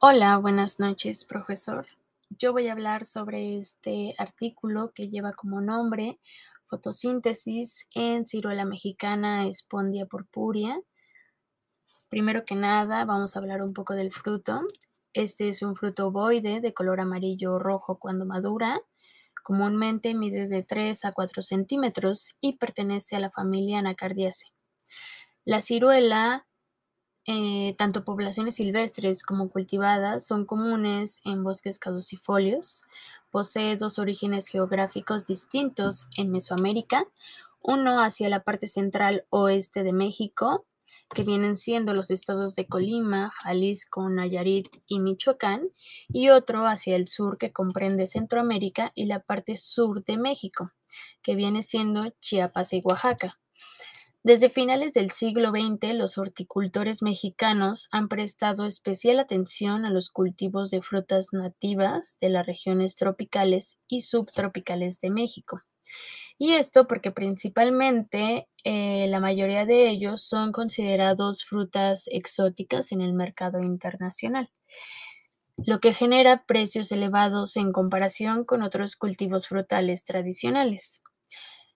Hola, buenas noches, profesor. Yo voy a hablar sobre este artículo que lleva como nombre Fotosíntesis en ciruela mexicana Spondia purpurea. Primero que nada, vamos a hablar un poco del fruto. Este es un fruto ovoide de color amarillo o rojo cuando madura. Comúnmente mide de 3 a 4 centímetros y pertenece a la familia Anacardiaceae. La ciruela, tanto poblaciones silvestres como cultivadas, son comunes en bosques caducifolios. Posee dos orígenes geográficos distintos en Mesoamérica, uno hacia la parte central oeste de México, que vienen siendo los estados de Colima, Jalisco, Nayarit y Michoacán, y otro hacia el sur que comprende Centroamérica y la parte sur de México, que viene siendo Chiapas y Oaxaca. Desde finales del siglo XX, los horticultores mexicanos han prestado especial atención a los cultivos de frutas nativas de las regiones tropicales y subtropicales de México. Y esto porque principalmente la mayoría de ellos son considerados frutas exóticas en el mercado internacional, lo que genera precios elevados en comparación con otros cultivos frutales tradicionales.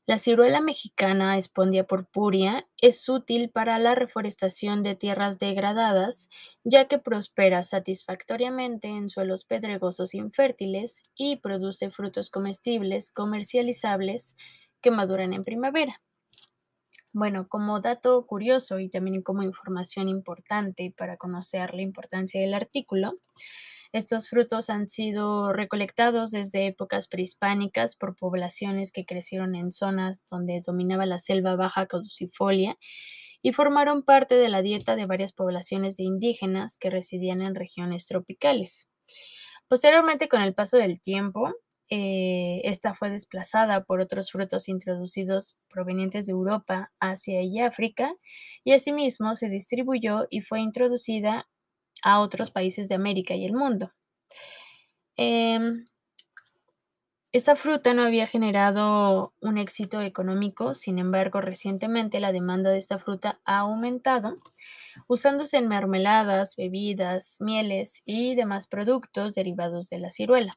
La ciruela mexicana Spondia purpurea es útil para la reforestación de tierras degradadas, ya que prospera satisfactoriamente en suelos pedregosos infértiles y produce frutos comestibles comercializables que maduran en primavera. Bueno, como dato curioso y también como información importante para conocer la importancia del artículo, estos frutos han sido recolectados desde épocas prehispánicas por poblaciones que crecieron en zonas donde dominaba la selva baja caducifolia y formaron parte de la dieta de varias poblaciones de indígenas que residían en regiones tropicales. Posteriormente, con el paso del tiempo, esta fue desplazada por otros frutos introducidos provenientes de Europa, Asia y África, y asimismo se distribuyó y fue introducida a otros países de América y el mundo. Em, Esta fruta no había generado un éxito económico, sin embargo, recientemente la demanda de esta fruta ha aumentado, usándose en mermeladas, bebidas, mieles y demás productos derivados de la ciruela.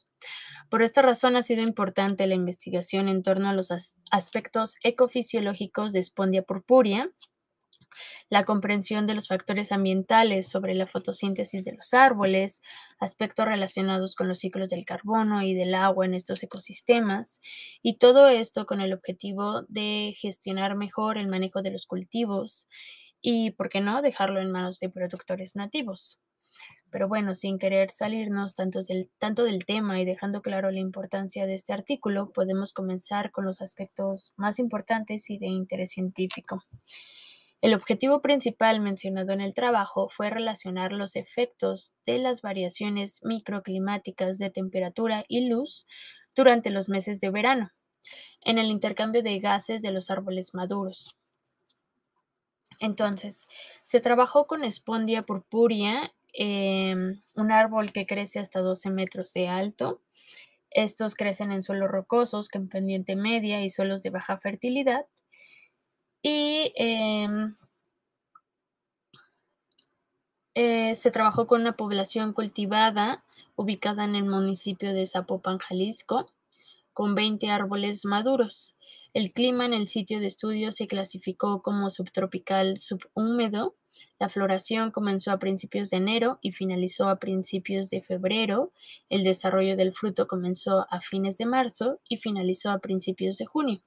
Por esta razón ha sido importante la investigación en torno a los aspectos ecofisiológicos de Spondia purpurea, la comprensión de los factores ambientales sobre la fotosíntesis de los árboles, aspectos relacionados con los ciclos del carbono y del agua en estos ecosistemas, y todo esto con el objetivo de gestionar mejor el manejo de los cultivos y, ¿por qué no?, dejarlo en manos de productores nativos. Pero bueno, sin querer salirnos tanto del tema y dejando claro la importancia de este artículo, podemos comenzar con los aspectos más importantes y de interés científico. El objetivo principal mencionado en el trabajo fue relacionar los efectos de las variaciones microclimáticas de temperatura y luz durante los meses de verano en el intercambio de gases de los árboles maduros. Entonces, se trabajó con Spondia purpurea, un árbol que crece hasta 12 metros de alto. Estos crecen en suelos rocosos con pendiente media y suelos de baja fertilidad. Y se trabajó con una población cultivada ubicada en el municipio de Zapopan, Jalisco, con 20 árboles maduros. El clima en el sitio de estudio se clasificó como subtropical subhúmedo. La floración comenzó a principios de enero y finalizó a principios de febrero. El desarrollo del fruto comenzó a fines de marzo y finalizó a principios de junio.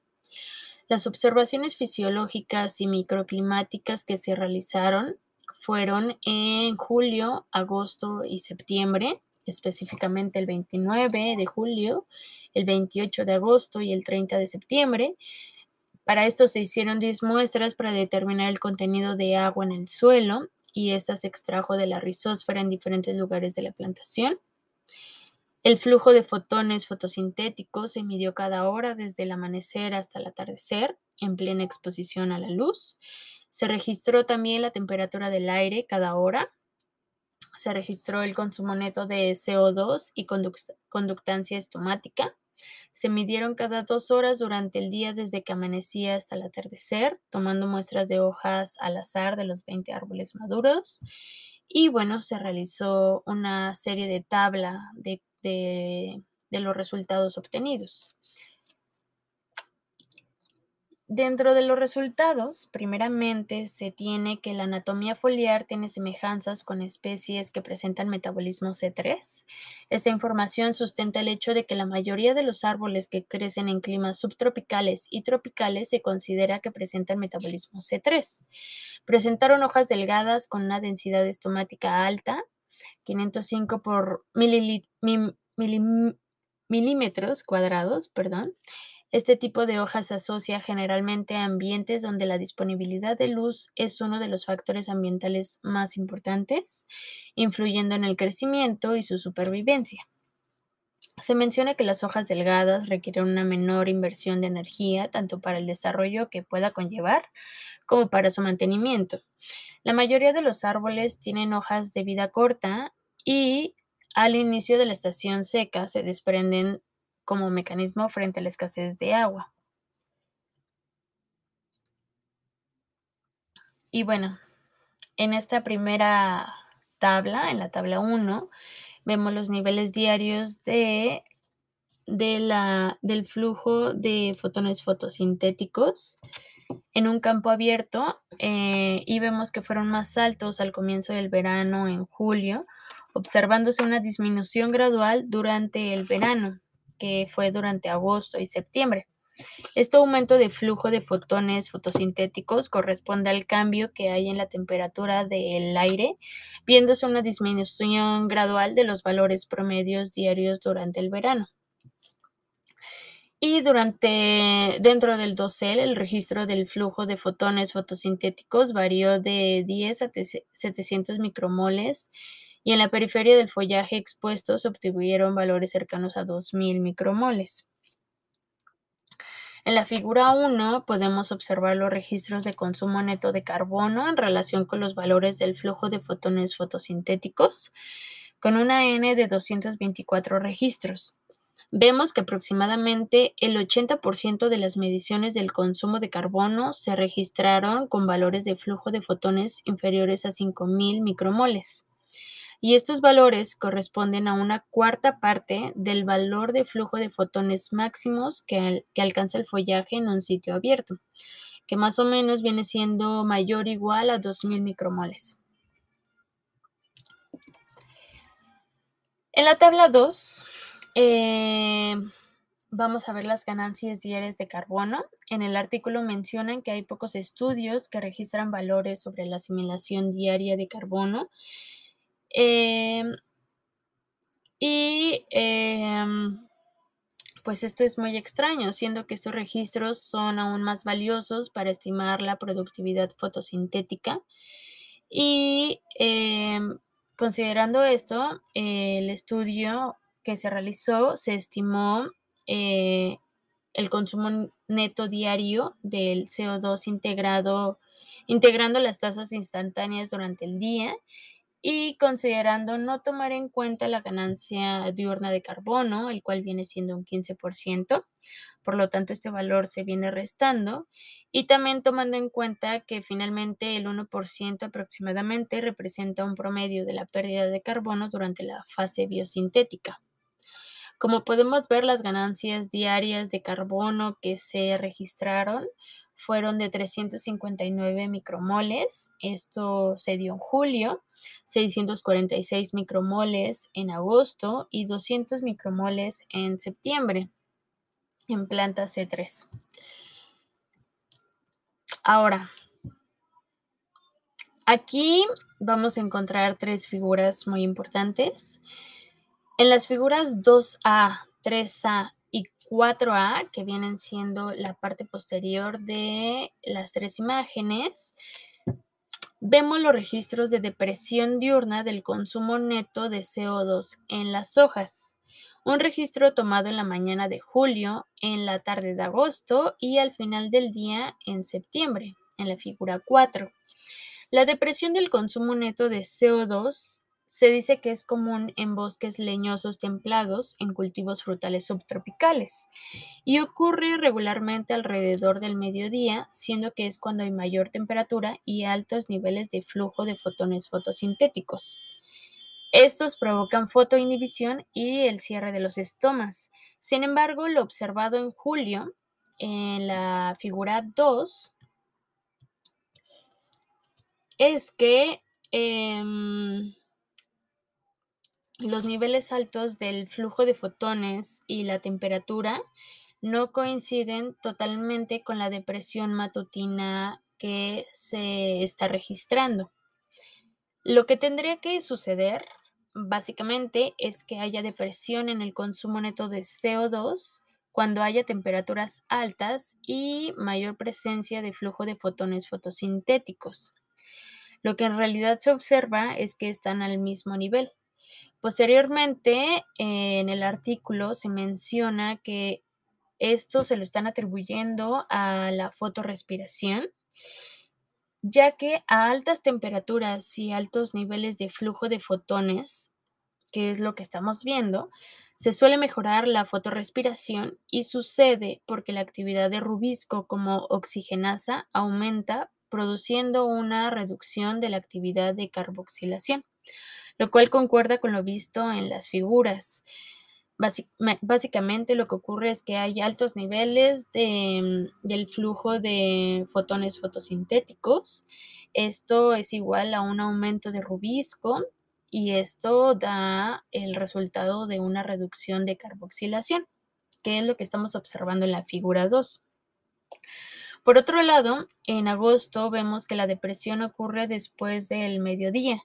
Las observaciones fisiológicas y microclimáticas que se realizaron fueron en julio, agosto y septiembre, específicamente el 29 de julio, el 28 de agosto y el 30 de septiembre. Para esto se hicieron 10 muestras para determinar el contenido de agua en el suelo y esta se extrajo de la rizósfera en diferentes lugares de la plantación. El flujo de fotones fotosintéticos se midió cada hora desde el amanecer hasta el atardecer, en plena exposición a la luz. Se registró también la temperatura del aire cada hora. Se registró el consumo neto de CO2 y conductancia estomática. Se midieron cada 2 horas durante el día desde que amanecía hasta el atardecer, tomando muestras de hojas al azar de los 20 árboles maduros. y bueno, se realizó una serie de tabla de los resultados obtenidos. Dentro de los resultados, primeramente se tiene que la anatomía foliar tiene semejanzas con especies que presentan metabolismo C3. Esta información sustenta el hecho de que la mayoría de los árboles que crecen en climas subtropicales y tropicales se considera que presentan metabolismo C3. Presentaron hojas delgadas con una densidad estomática alta, 505 por milímetros cuadrados, perdón. Este tipo de hoja se asocia generalmente a ambientes donde la disponibilidad de luz es uno de los factores ambientales más importantes, influyendo en el crecimiento y su supervivencia. Se menciona que las hojas delgadas requieren una menor inversión de energía, tanto para el desarrollo que pueda conllevar como para su mantenimiento. La mayoría de los árboles tienen hojas de vida corta y al inicio de la estación seca se desprenden como mecanismo frente a la escasez de agua. Y bueno, en esta primera tabla, en la tabla 1, vemos los niveles diarios del flujo de fotones fotosintéticos en un campo abierto, y vemos que fueron más altos al comienzo del verano en julio, observándose una disminución gradual durante el verano, que fue durante agosto y septiembre. Este aumento de flujo de fotones fotosintéticos corresponde al cambio que hay en la temperatura del aire, viéndose una disminución gradual de los valores promedios diarios durante el verano. Y dentro del dosel, el registro del flujo de fotones fotosintéticos varió de 10 a 700 micromoles, y en la periferia del follaje expuesto se obtuvieron valores cercanos a 2000 micromoles. En la figura 1 podemos observar los registros de consumo neto de carbono en relación con los valores del flujo de fotones fotosintéticos, con una N de 224 registros. Vemos que aproximadamente el 80% de las mediciones del consumo de carbono se registraron con valores de flujo de fotones inferiores a 5000 micromoles. Y estos valores corresponden a una cuarta parte del valor de flujo de fotones máximos que alcanza el follaje en un sitio abierto, que más o menos viene siendo mayor o igual a 2000 micromoles. En la tabla 2, vamos a ver las ganancias diarias de carbono. En el artículo mencionan que hay pocos estudios que registran valores sobre la asimilación diaria de carbono. Pues esto es muy extraño, siendo que estos registros son aún más valiosos para estimar la productividad fotosintética. Y considerando esto, el estudio que se realizó se estimó el consumo neto diario del CO2 integrando las tasas instantáneas durante el día y considerando no tomar en cuenta la ganancia diurna de carbono, el cual viene siendo un 15%, por lo tanto este valor se viene restando, y también tomando en cuenta que finalmente el 1% aproximadamente representa un promedio de la pérdida de carbono durante la fase biosintética. Como podemos ver, las ganancias diarias de carbono que se registraron fueron de 359 micromoles, esto se dio en julio, 646 micromoles en agosto y 200 micromoles en septiembre en planta C3. Ahora, aquí vamos a encontrar tres figuras muy importantes. En las figuras 2A, 3A y 4A, que vienen siendo la parte posterior de las tres imágenes, vemos los registros de depresión diurna del consumo neto de CO2 en las hojas. Un registro tomado en la mañana de julio, en la tarde de agosto y al final del día en septiembre, en la figura 4. La depresión del consumo neto de CO2 Se dice que es común en bosques leñosos templados, en cultivos frutales subtropicales, y ocurre regularmente alrededor del mediodía, siendo que es cuando hay mayor temperatura y altos niveles de flujo de fotones fotosintéticos. Estos provocan fotoinhibición y el cierre de los estomas. Sin embargo, lo observado en julio, en la figura 2, es que los niveles altos del flujo de fotones y la temperatura no coinciden totalmente con la depresión matutina que se está registrando. Lo que tendría que suceder, básicamente, es que haya depresión en el consumo neto de CO2 cuando haya temperaturas altas y mayor presencia de flujo de fotones fotosintéticos. Lo que en realidad se observa es que están al mismo nivel. Posteriormente, en el artículo se menciona que esto se lo están atribuyendo a la fotorrespiración, ya que a altas temperaturas y altos niveles de flujo de fotones, que es lo que estamos viendo, se suele mejorar la fotorrespiración y sucede porque la actividad de rubisco como oxigenasa aumenta, produciendo una reducción de la actividad de carboxilación, lo cual concuerda con lo visto en las figuras. Básicamente lo que ocurre es que hay altos niveles del flujo de fotones fotosintéticos. Esto es igual a un aumento de rubisco y esto da el resultado de una reducción de carboxilación, que es lo que estamos observando en la figura 2. Por otro lado, en agosto vemos que la depresión ocurre después del mediodía.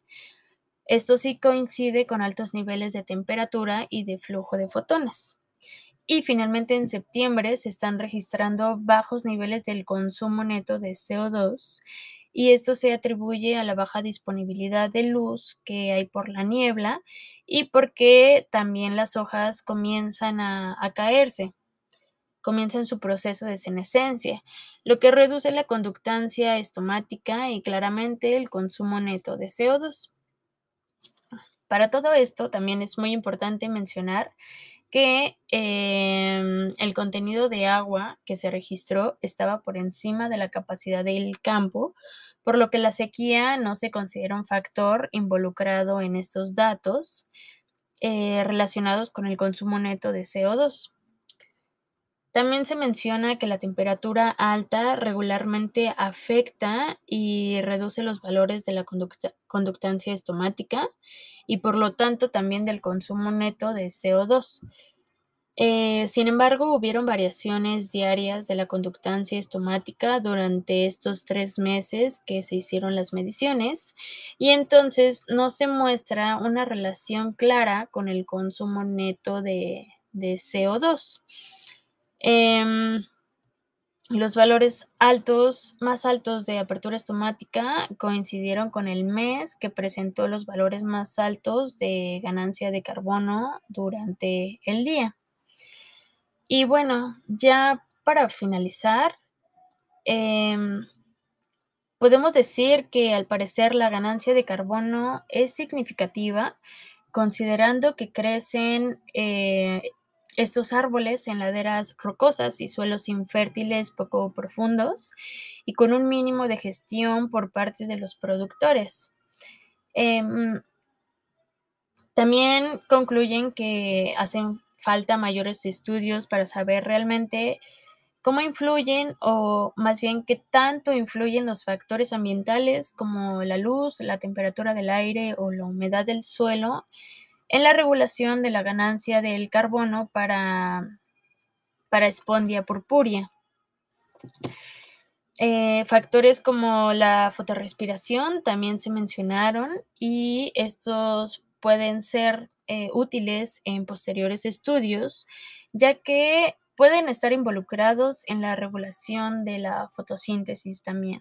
Esto sí coincide con altos niveles de temperatura y de flujo de fotones. Y finalmente en septiembre se están registrando bajos niveles del consumo neto de CO2 y esto se atribuye a la baja disponibilidad de luz que hay por la niebla y porque también las hojas comienzan a caerse, comienzan su proceso de senescencia, lo que reduce la conductancia estomática y claramente el consumo neto de CO2. Para todo esto, también es muy importante mencionar que el contenido de agua que se registró estaba por encima de la capacidad del campo, por lo que la sequía no se considera un factor involucrado en estos datos relacionados con el consumo neto de CO2. También se menciona que la temperatura alta regularmente afecta y reduce los valores de la conductancia estomática y por lo tanto también del consumo neto de CO2. Sin embargo, hubieron variaciones diarias de la conductancia estomática durante estos 3 meses que se hicieron las mediciones y entonces no se muestra una relación clara con el consumo neto de CO2. Em, los valores más altos de apertura estomática coincidieron con el mes que presentó los valores más altos de ganancia de carbono durante el día. Y bueno, ya para finalizar, em, podemos decir que al parecer la ganancia de carbono es significativa, considerando que crecen estos árboles en laderas rocosas y suelos infértiles poco profundos y con un mínimo de gestión por parte de los productores. Em, También concluyen que hacen falta mayores estudios para saber realmente cómo influyen o más bien qué tanto influyen los factores ambientales como la luz, la temperatura del aire o la humedad del suelo en la regulación de la ganancia del carbono para Spondia purpurea. Factores como la fotorrespiración también se mencionaron y estos pueden ser útiles en posteriores estudios, ya que pueden estar involucrados en la regulación de la fotosíntesis también.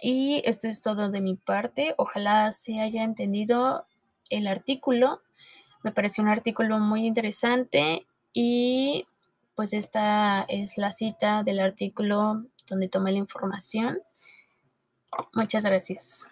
Y esto es todo de mi parte. Ojalá se haya entendido el artículo. Me pareció un artículo muy interesante y pues esta es la cita del artículo donde tomé la información. Muchas gracias.